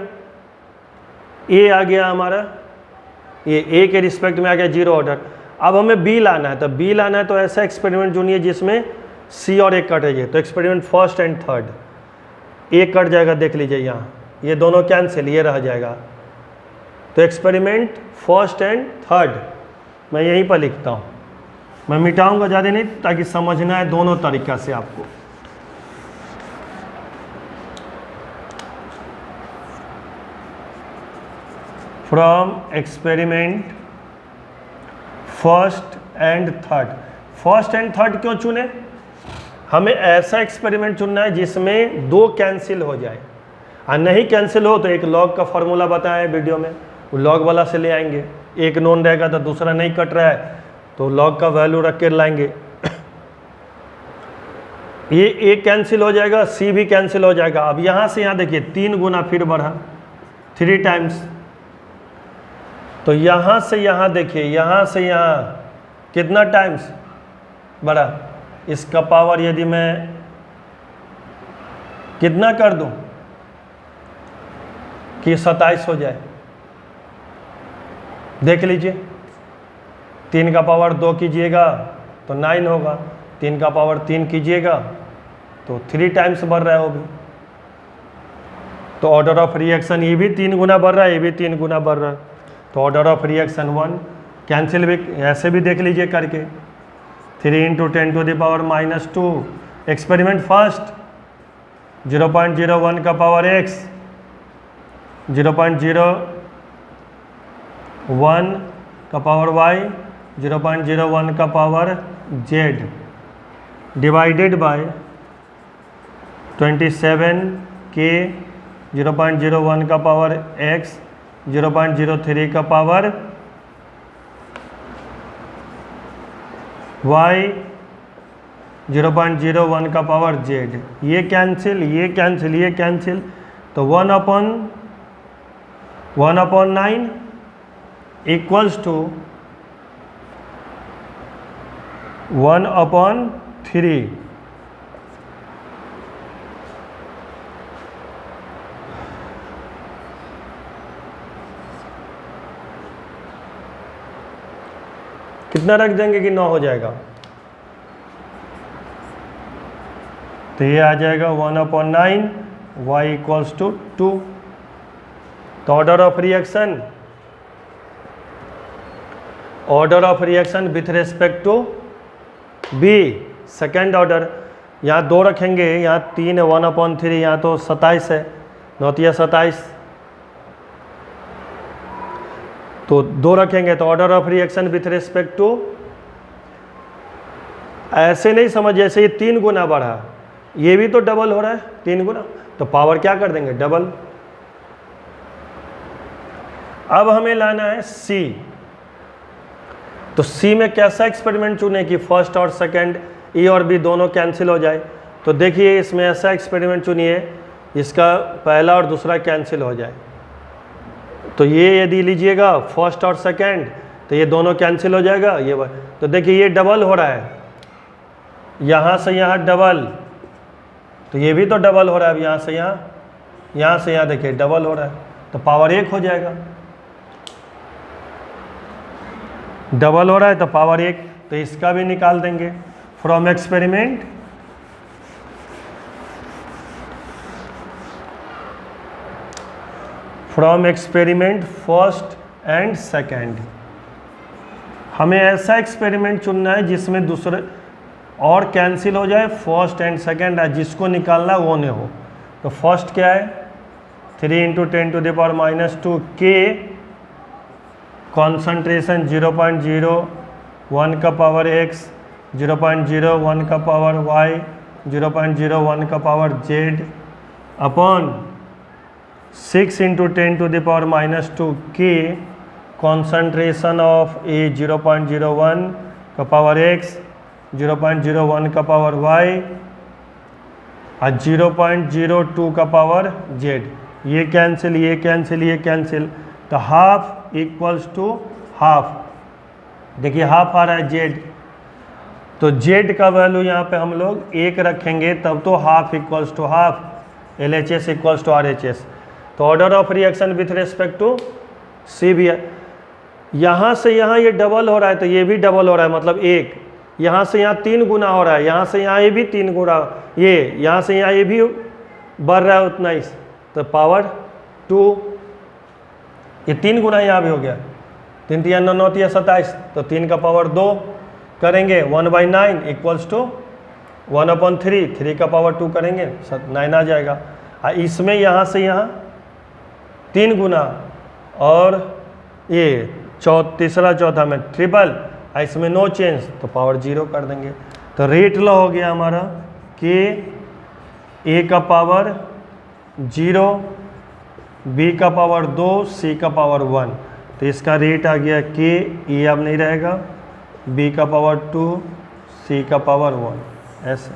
ए आ गया हमारा, ये ए के रिस्पेक्ट में आ गया 0 ऑर्डर। अब हमें बी लाना है, तो बी लाना है तो ऐसा एक्सपेरिमेंट चुनिए जिसमें सी और ए कटेंगे। तो experiment first and third, A cut जाएगा, देख लीजिए यहाँ, ये दोनों कैंसिल, ये रह जाएगा। तो एक्सपेरिमेंट फर्स्ट एंड थर्ड मैं यहीं पर लिखता हूँ, मैं मिटाऊंगा ज़्यादा नहीं ताकि समझना है दोनों तरीक़ा से आपको। From experiment first and third. First and third क्यों चुने, हमें ऐसा एक्सपेरिमेंट चुनना है जिसमें 2 कैंसिल हो जाए, और नहीं कैंसिल हो तो एक लॉग का फॉर्मूला बताया है वीडियो में, वो लॉग वाला से ले आएंगे। एक नोन रहेगा तो दूसरा नहीं कट रहा है तो लॉग का वैल्यू रख के लाएंगे। ये ए कैंसिल हो जाएगा, सी भी कैंसिल हो जाएगा। अब यहाँ से यहाँ देखिए 3 गुना फिर बढ़ा, 3 टाइम्स। तो यहाँ से यहाँ देखिए, यहाँ से यहाँ कितना टाइम्स बढ़ा, इसका पावर यदि मैं कितना कर दूं कि 27 हो जाए, देख लीजिए। 3 का पावर 2 कीजिएगा तो 9 होगा, 3 का पावर 3 कीजिएगा तो 3 टाइम्स बढ़ रहा है वो भी। तो ऑर्डर ऑफ रिएक्शन ये भी 3 गुना बढ़ रहा है, ये भी 3 गुना बढ़ रहा है। तो ऑर्डर ऑफ रिएक्शन 1, कैंसिल भी ऐसे भी देख लीजिए करके। 3 × 10⁻²। एक्सपेरिमेंट फर्स्ट 0.01 का पावर x, 0.01 का पावर y, 0.01 का power z divided by 27k 0.01 का पावर x, 0.03 का पावर y, 0.01 का पावर z। ये कैंसिल, ये कैंसिल, ये कैंसिल, तो 1/9 इक्वल्स टू 1/3। कितना रख देंगे कि 9 हो जाएगा, तो ये आ जाएगा 1/9, y = 2। तो order of reaction with respect to B, second order. यहाँ 2 रखेंगे, यहाँ 3 है, 1/3, यहाँ तो 27 है, 9 × 27, तो 2 रखेंगे। तो order of reaction with respect to, ऐसे नहीं समझ जैसे ये 3 गुना बढ़ा, ये भी तो डबल हो रहा है 3 गुना, तो पावर क्या कर देंगे, डबल। अब हमें लाना है सी। तो सी में कैसा एक्सपेरिमेंट चुने कि फर्स्ट और सेकंड ई और बी दोनों कैंसिल हो जाए। तो देखिए इसमें ऐसा एक्सपेरिमेंट चुनिए इसका पहला और दूसरा कैंसिल हो जाए। तो ये यदि लीजिएगा फर्स्ट और सेकंड तो ये दोनों कैंसिल हो जाएगा, ये तो देखिए ये डबल हो रहा है, यहाँ से यहाँ डबल, तो ये भी तो डबल हो रहा है, अब यहाँ से यहाँ देखिए डबल हो रहा है, तो पावर 1 हो जाएगा। डबल हो रहा है तो पावर 1, तो इसका भी निकाल देंगे from experiment. From experiment first and second, हमें ऐसा एक्सपेरिमेंट चुनना है जिसमें दूसरे और कैंसिल हो जाए, फर्स्ट एंड सेकेंड, जिसको निकालना वो नहीं हो। तो फर्स्ट क्या है 3 × 10⁻² के कॉन्सेंट्रेशन 0.01 का पावर x, 0.01 का पावर y, 0.01 का पावर z अपॉन 6 × 10⁻² के कॉन्सेंट्रेशन ऑफ A 0.01 का पावर x, 0.01 का पावर y और 0.02 का पावर z। ये कैंसिल, ये कैंसिल, ये कैंसिल, तो हाफ इक्वल्स टू हाफ। देखिए हाफ आ रहा है z, तो z का वैल्यू यहाँ पे हम लोग 1 रखेंगे तब तो half equals to half, LHS equals to RHS। तो order of reaction with respect to C भी है। यहाँ से यहाँ ये डबल हो रहा है तो ये भी डबल हो रहा है, मतलब 1, यहाँ से यहाँ 3 गुना हो रहा है, यहाँ से यहाँ ये भी 3 गुना, ये यहाँ से यहाँ ये भी बढ़ रहा है उतना ही, तो पावर 2, ये 3 गुना यहाँ भी हो गया, 3 × 9 = 27, तो 3 का पावर 2 करेंगे 1/9 इक्वल्स टू 1/3, 3 का पावर 2 करेंगे 9 आ जाएगा। इसमें यहाँ से यहाँ 3 गुना और ये तीसरा चौथा में ट्रिपल, इसमें नो चेंज, तो पावर 0 कर देंगे। तो रेट लॉ हो गया हमारा कि A का पावर 0, B का पावर 2, C का पावर 1, तो इसका रेट आ गया कि E अब नहीं रहेगा, B का पावर 2, C का पावर 1, ऐसे।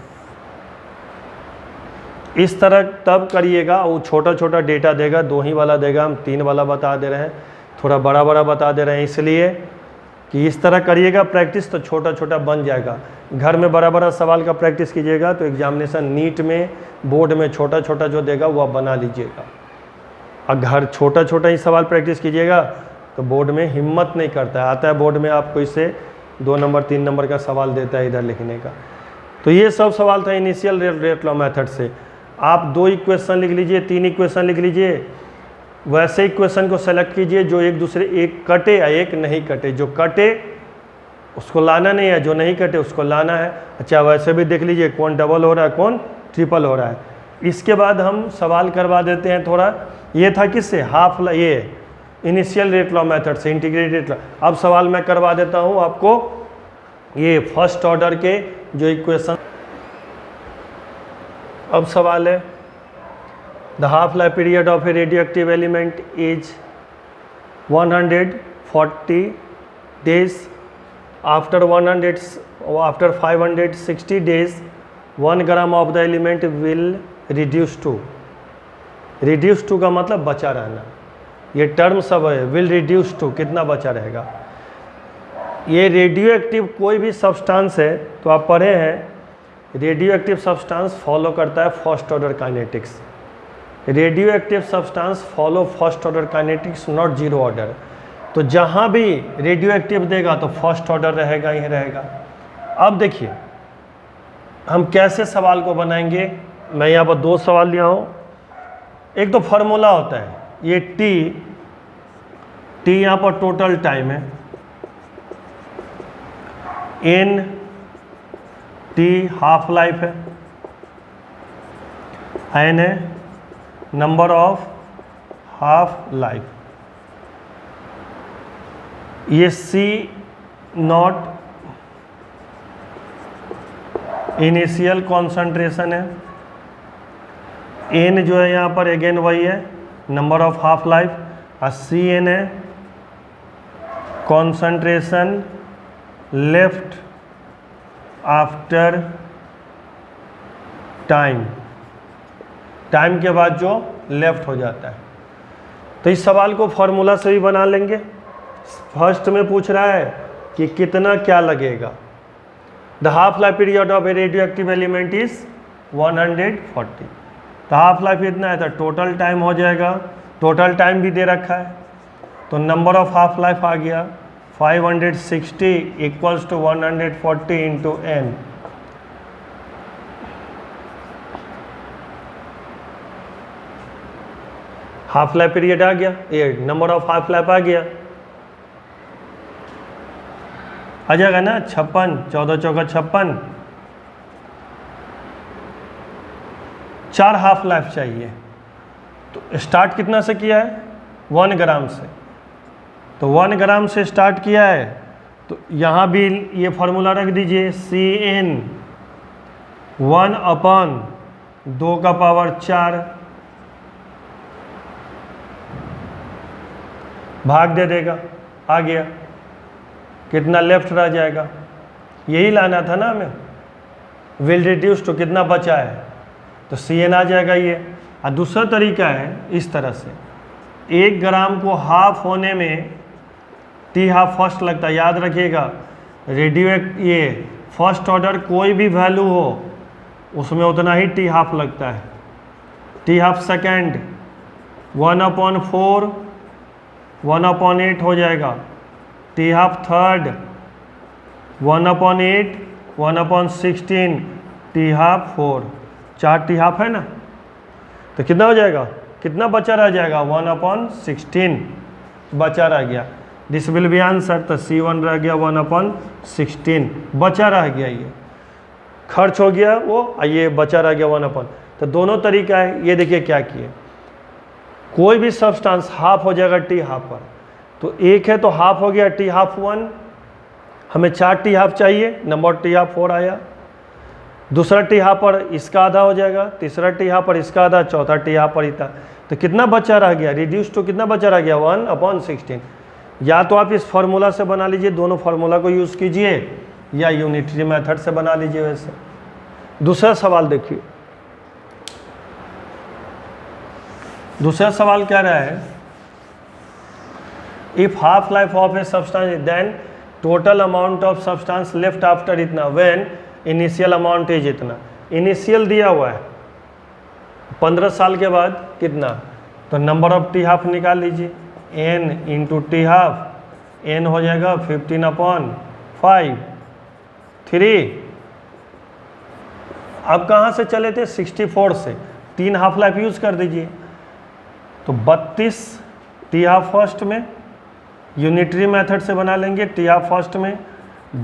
इस तरह तब करिएगा, वो छोटा छोटा डेटा देगा, 2 ही वाला देगा, हम 3 वाला बता दे रहे हैं, थोड़ा बड़ा बड़ा बता दे रहे हैं, इसलिए कि इस तरह करिएगा प्रैक्टिस तो छोटा छोटा बन जाएगा। घर में बड़ा बड़ा सवाल का प्रैक्टिस कीजिएगा तो एग्जामिनेशन नीट में बोर्ड में छोटा छोटा जो देगा वो आप बना लीजिएगा। और घर छोटा छोटा ही सवाल प्रैक्टिस कीजिएगा तो बोर्ड में हिम्मत नहीं करता है, आता है बोर्ड में आपको इससे 2 नंबर 3 नंबर का सवाल देता है इधर लिखने का। तो ये सब सवाल था इनिशियल रेट लॉ मेथड से। आप 2 इक्वेशन लिख लीजिए, 3 इक्वेशन लिख लीजिए, वैसे इक्वेशन को सेलेक्ट कीजिए जो एक दूसरे, एक कटे या एक नहीं कटे, जो कटे उसको लाना नहीं है, जो नहीं कटे उसको लाना है। अच्छा वैसे भी देख लीजिए कौन डबल हो रहा है कौन ट्रिपल हो रहा है। इसके बाद हम सवाल करवा देते हैं थोड़ा, ये था किससे हाफ, ये इनिशियल रेट लॉ मेथड से इंटीग्रेटेड रेट लॉ। अब सवाल मैं करवा देता हूँ आपको ये फर्स्ट ऑर्डर के जो इक्वेशन। अब सवाल है the half life period of A radio active element is 140 days, after 560 days 1 gram of the element will reduce to, reduce to का मतलब बचा रहना, ये टर्म सब है, will reduce to कितना बचा रहेगा। ये रेडियो एक्टिव कोई भी सब्सटेंस है तो आप पढ़े हैं, रेडियो एक्टिव सब्सटेंस फॉलो करता है first order kinetics. Radio active substance follow first order kinetics, not zero order. तो जहाँ भी रेडियो एक्टिव देगा तो फर्स्ट ऑर्डर रहेगा ही रहेगा। अब देखिए हम कैसे सवाल को बनाएंगे। मैं यहाँ पर 2 सवाल लिया हूँ। एक तो फार्मूला होता है, ये टी यहाँ पर टोटल टाइम है, एन टी हाफ लाइफ है, एन है नंबर ऑफ हाफ लाइफ, ये सी नॉट इनिशियल कॉन्सेंट्रेशन है, एन जो है यहाँ पर अगेन वही है नंबर ऑफ हाफ लाइफ, और सी एन है concentration left after time, time के बाद जो लेफ्ट हो जाता है। तो इस सवाल को फॉर्मूला से भी बना लेंगे। फर्स्ट में पूछ रहा है कि कितना क्या लगेगा। The half life period of A radio active element is 140। तो हाफ लाइफ इतना है, तो टोटल टाइम हो जाएगा, टोटल टाइम भी दे रखा है, तो नंबर ऑफ हाफ लाइफ आ गया 560 equals to 140 into n। Half life period आ गया, ये नंबर ऑफ हाफ लाइफ आ गया, आ जाएगा ना 56, 14 चौका 56, 4 हाफ लाइफ चाहिए। तो स्टार्ट कितना से किया है? 1 ग्राम से। तो 1 ग्राम से स्टार्ट किया है, तो यहाँ भी ये फार्मूला रख दीजिए, Cn 1/2⁴ भाग दे देगा, आ गया। कितना लेफ्ट रह जाएगा, यही लाना था ना हमें। विल रिड्यूस टू कितना बचा है, तो Cn आ जाएगा ये। और दूसरा तरीका है इस तरह से, 1 ग्राम को हाफ होने में टी हाफ फर्स्ट लगता है, याद रखिएगा। रेडियो ये फर्स्ट ऑर्डर कोई भी वैल्यू हो उसमें उतना ही टी हाफ लगता है। टी हाफ सेकेंड 1/4 1/8 हो जाएगा। T half third 1/8 1/16, T half 4, 4 T half है ना। तो कितना हो जाएगा, कितना बचा रह जाएगा, 1/16 बचा रह गया। This will be answer. तो C1 रह गया 1/16 बचा रह गया, ये खर्च हो गया वो, ये बचा रह गया 1/। तो दोनों तरीका है। ये देखिए क्या किए, कोई भी सब्सटेंस हाफ हो जाएगा टी हाफ पर। तो एक है तो हाफ हो गया टी हाफ 1, हमें 4 टी हाफ चाहिए, नंबर टी हाफ 4 आया। दूसरा टी हाफ पर इसका आधा हो जाएगा, तीसरा टी हाफ पर इसका आधा, चौथा टी हाफ पर इतना। तो कितना बचा रह गया, रिड्यूस टू कितना बचा रह गया, 1/16। या तो आप इस फार्मूला से बना लीजिए, दोनों फार्मूला को यूज़ कीजिए, या यूनिटरी मेथड से बना लीजिए वैसे। दूसरा सवाल देखिए, दूसरा सवाल क्या रहा है, if half life of a substance then total amount of substance left after इतना, व्हेन इनिशियल अमाउंट इज इतना। इनिशियल दिया हुआ है 15 साल के बाद कितना, तो नंबर ऑफ टी हाफ निकाल लीजिए, n into T half, n हो जाएगा 15/5 3। अब कहाँ से चले थे, 64 से, 3 हाफ लाइफ यूज कर दीजिए। तो 32 टी हाफ फर्स्ट में, यूनिटरी मेथड से बना लेंगे, टी हाफ फर्स्ट में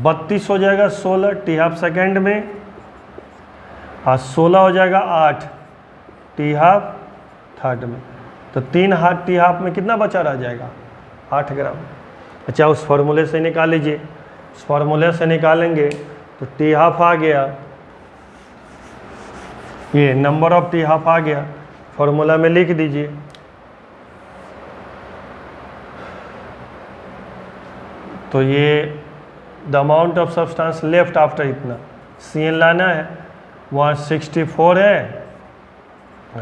32 हो जाएगा 16 टी हाफ सेकेंड में, और 16 हो जाएगा 8 टी हाफ थर्ड में। तो 3 हाथ टी हाफ में कितना बचा रह जाएगा, 8 ग्राम। अच्छा, उस फार्मूले से निकाल लीजिए, उस फार्मूले से निकालेंगे तो टी हाफ आ गया, ये नंबर ऑफ टी हाफ आ गया, फार्मूला में लिख दीजिए। तो ये the amount of substance left after इतना, Cn लाना है, 164 है,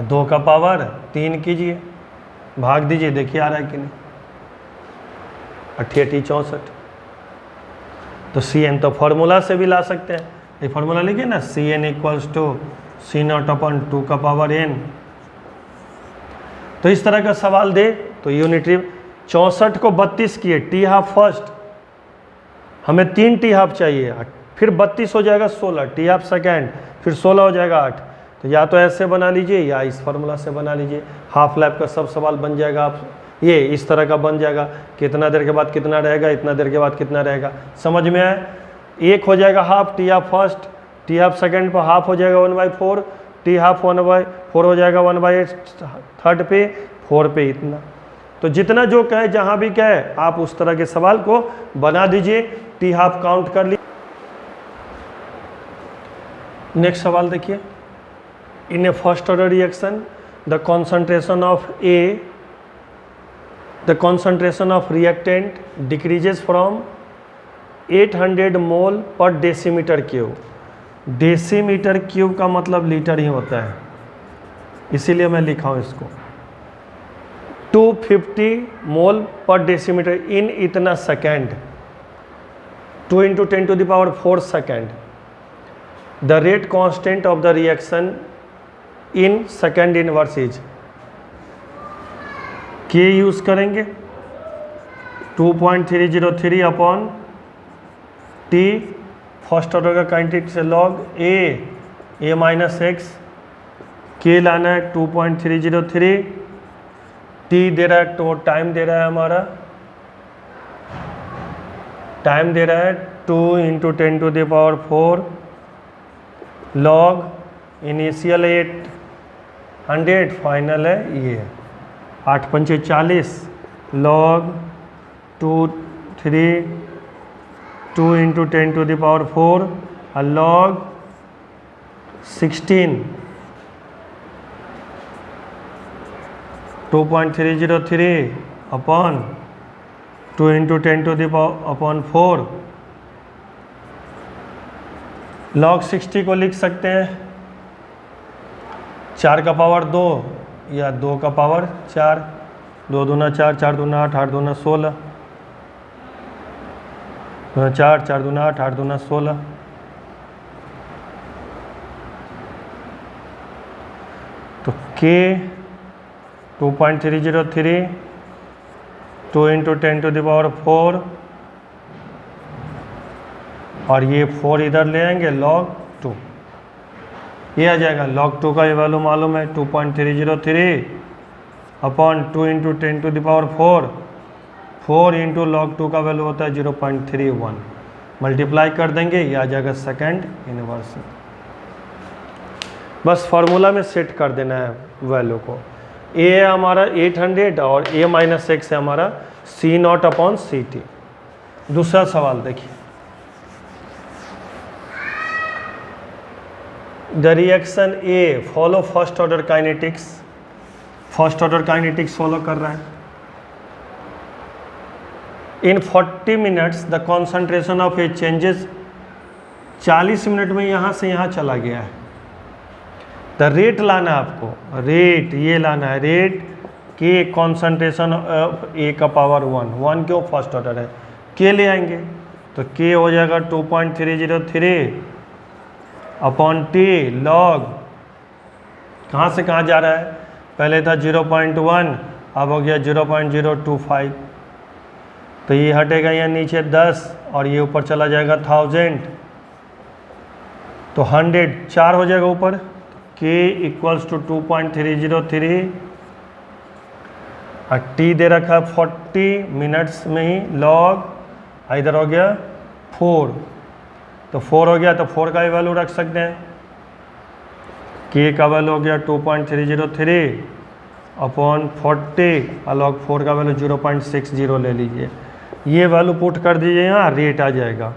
2 का पावर 3 कीजिए, भाग दीजिए, देखिए आ रहा है कि नहीं, 88 64। तो Cn तो फार्मूला से भी ला सकते हैं, ये फार्मूला लिखिए ना, Cn इक्वल्स टू C0/2 का पावर n। तो इस तरह का सवाल दे तो यूनिटरी 64 को 32 किए, टी हाफ फर्स्ट, हमें 3 टी हाफ चाहिए, फिर 32 हो जाएगा 16 टी हाफ सेकेंड, फिर 16 हो जाएगा 8। तो या तो ऐसे बना लीजिए या इस फार्मूला से बना लीजिए, हाफ लाइफ का सब सवाल बन जाएगा। आप ये इस तरह का बन जाएगा, कितना देर के बाद कितना रहेगा, इतना देर के बाद कितना रहेगा, समझ में आया। एक हो जाएगा half T half first, T half second पर हाफ हो जाएगा 1/4, टी हाफ 1/4 हो जाएगा 1/8 थर्ड पे, 4 पे इतना। तो जितना जो कहे, जहाँ भी कहे, आप उस तरह के सवाल को बना दीजिए, टी हाफ काउंट कर लीजिए। नेक्स्ट सवाल देखिए, in a first order reaction the concentration of reactant decreases from 800 mole per decimeter cube decimetre cube का मतलब लीटर ही होता है, इसीलिए मैं लिखा हूँ इसको 250 मोल पर डेसीमीटर इन इतना second, 2 × 10⁴ second. The rate constant of the reaction in second inverse is, के यूज करेंगे 2.303 अपॉन टी, फर्स्ट ऑर्डर का काइनेटिक से लॉग ए माइनस एक्स, के लाना है 2.303, टी दे रहा है, तो टाइम दे रहा है हमारा, टाइम दे रहा है 2 × 10⁴ लॉग इनिशियल 800, फाइनल है ये 8 × 5 = 40 लॉग 2 × 10⁴ और लॉग 16 2.303 अपॉन 2 × 10⁴ लॉग 60 को लिख सकते हैं 4 का पावर 2 या 2 का पावर 4, 2 दूना 4, 4 दूना 8, 8 दूना 16, 4, 4 दूना 8, 8 दूना 16। तो के 2.303 2 × 10⁴ और ये 4 इधर ले आएंगे लॉग 2, ये आ जाएगा लॉग 2 का ये वैल्यू मालूम है 2.303 अपॉन 2 × 10⁴, 4 × लॉग 2 का वैल्यू होता है 0.31, मल्टीप्लाई कर देंगे ये आ जाएगा सेकेंड इनवर्स। बस फार्मूला में सेट कर देना है वैल्यू को, ए है हमारा 800 और ए माइनस एक्स है हमारा C0 अपॉन CT। दूसरा सवाल देखिए, the reaction A follow first order kinetics, first order kinetics follow कर रहा है। इन 40 minutes the concentration of A changes, 40 minute में यहाँ से यहाँ चला गया है। द रेट लाना है आपको, रेट ये लाना है, रेट के कॉन्सेंट्रेशन ऑफ ए का पावर 1 क्यों फर्स्ट ऑर्डर है, के ले आएंगे तो के हो जाएगा 2.303 अपॉन टी लॉग, कहाँ से कहाँ जा रहा है, पहले था 0.1 अब हो गया 0.025, तो ये हटेगा यहाँ नीचे 10 और ये ऊपर चला जाएगा 1000, तो 100 4 हो जाएगा ऊपर, k = 2.303 और टी दे रखा है 40 मिनट्स में ही लॉग, इधर हो गया 4, तो 4 हो गया तो 4 का ही वैल्यू रख सकते हैं, k का वैल्यू हो गया 2.303 अपॉन 40 और लॉग 4 का वैल्यू 0.60 ले लीजिए, ये वैल्यू पुट कर दीजिए यहाँ, रेट आ जाएगा,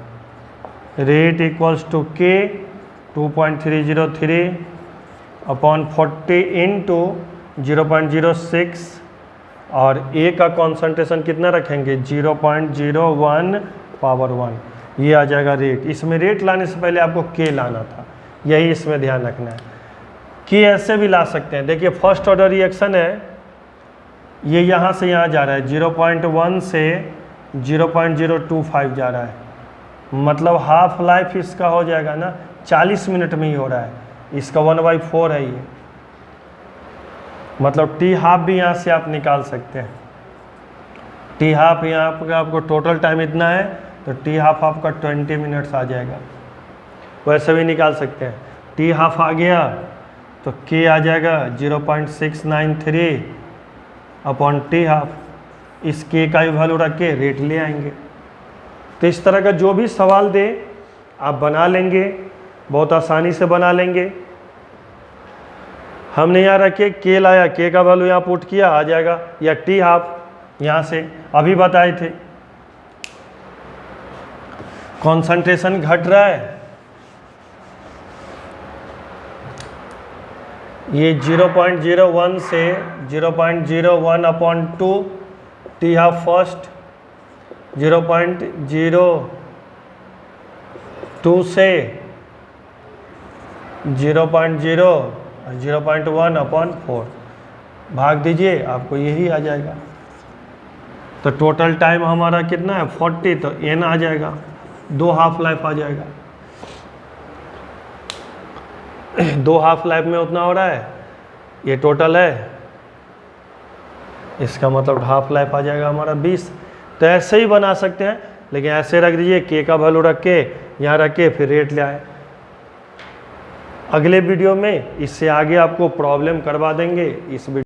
रेट = k 2.303 अपॉन 40 इंटू 0.06 और ए का कॉन्सेंट्रेशन कितना रखेंगे 0.01 पावर 1, ये आ जाएगा रेट। इसमें रेट लाने से पहले आपको के लाना था, यही इसमें ध्यान रखना है। के ऐसे भी ला सकते हैं, देखिए फर्स्ट ऑर्डर रिएक्शन है, ये यहाँ से यहाँ जा रहा है 0.1 से 0.025 जा रहा है, मतलब हाफ लाइफ इसका हो जाएगा ना 40 मिनट में ही हो रहा है, इसका 1/4 है ये, मतलब टी हाफ भी यहाँ से आप निकाल सकते हैं, टी हाफ यहाँ पर आपको टोटल टाइम इतना है तो टी हाफ आपका 20 मिनट्स आ जाएगा, वैसे भी निकाल सकते हैं। टी हाफ आ गया तो के आ जाएगा 0.693 अपॉन टी हाफ, इस के का वैल्यू रख के रेट ले आएंगे। तो इस तरह का जो भी सवाल दे आप बना लेंगे, बहुत आसानी से बना लेंगे। हमने यहाँ रखे के लाया, के का वैल्यू यहाँ पुट किया आ जाएगा, या टी हाफ यहाँ से अभी बताए थे, कॉन्सेंट्रेशन घट रहा है, ये 0.01 से 0.01 अपॉन 2 टी हाफ फर्स्ट, 0.02 से 0.0 और 0.1/4 भाग दीजिए, आपको यही आ जाएगा। तो टोटल टाइम हमारा कितना है 40, तो n आ जाएगा, 2 हाफ लाइफ आ जाएगा। 2 हाफ लाइफ में उतना हो रहा है, ये टोटल है, इसका मतलब हाफ लाइफ आ जाएगा हमारा 20। तो ऐसे ही बना सकते हैं, लेकिन ऐसे रख दीजिए, के का वैल्यू रख के यहाँ रख के फिर रेट ले आए। अगले वीडियो में इससे आगे आपको प्रॉब्लम करवा देंगे। इस वीडियो